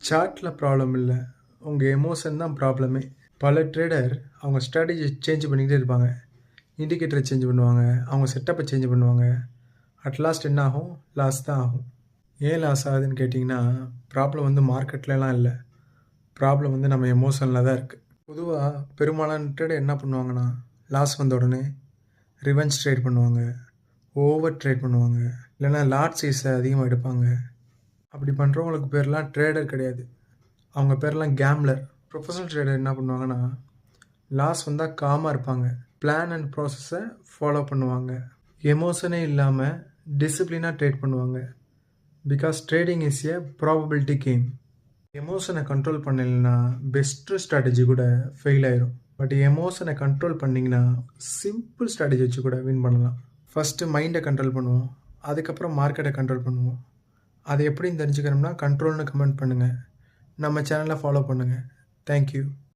சார்ட்ல problem இல்ல. உங்க emotion தான் ப்ராப்ளமே. பல ட்ரேடர் அவங்க ஸ்ட்ராட்டஜி சேஞ்ச் பண்ணிக்கிட்டே இருப்பாங்க. இண்டிகேட்டர சேஞ்ச் பண்ணுவாங்க. அவங்க செட்டப்ப சேஞ்ச் பண்ணுவாங்க. அட் லாஸ்ட் என்ன ஆகும்? லாஸ் தான் ஆகும். ஏன் லாஸ் ஆகுதுன்னு கேட்டிங்கன்னா, ப்ராப்ளம் வந்து மார்க்கெட்லலாம் இல்ல. ப்ராப்ளம் வந்து நம்ம எமோஷன்ல தான் இருக்கு. பொதுவா பெரும்பாலான ட்ரேடர் என்ன பண்ணுவாங்கன்னா, லாஸ் வந்த உடனே ரிவெஞ்ச் ட்ரேட் பண்ணுவாங்க. ஓவர் ட்ரேட் பண்ணுவாங்க. இல்லைன்னா லாட் சைஸ அதிகமாக எடுப்பாங்க. அப்படி பண்ணுறவங்களுக்கு பேர்லாம் ட்ரேடர் கிடையாது. அவங்க பேர்லாம் கேம்ப்ளர். ப்ரொஃபஷனல் ட்ரேடர் என்ன பண்ணுவாங்கன்னா, லாஸ் வந்தா காமா இருப்பாங்க. பிளான் அண்ட் ப்ராசஸை ஃபாலோ பண்ணுவாங்க. எமோஷனே இல்லாமல் டிசிப்ளினாக ட்ரேட் பண்ணுவாங்க. Because trading is a probability game. எமோஷனை கண்ட்ரோல் பண்ணலைன்னா பெஸ்ட்டு ஸ்ட்ராட்டஜி கூட ஃபெயில் ஆயிரும். பட் எமோஷனை கண்ட்ரோல் பண்ணிங்கன்னா சிம்பிள் ஸ்ட்ராட்டஜி வச்சு கூட வின் பண்ணலாம். ஃபஸ்ட்டு மைண்டை கண்ட்ரோல் பண்ணுவோம். அதுக்கப்புறம் மார்க்கெட்டை கண்ட்ரோல் பண்ணுவோம். அது எப்படின்னு தெரிஞ்சுக்கணும்னா கண்ட்ரோல்னு கமெண்ட் பண்ணுங்கள். நம்ம சேனலை ஃபாலோ பண்ணுங்கள். தேங்க்யூ.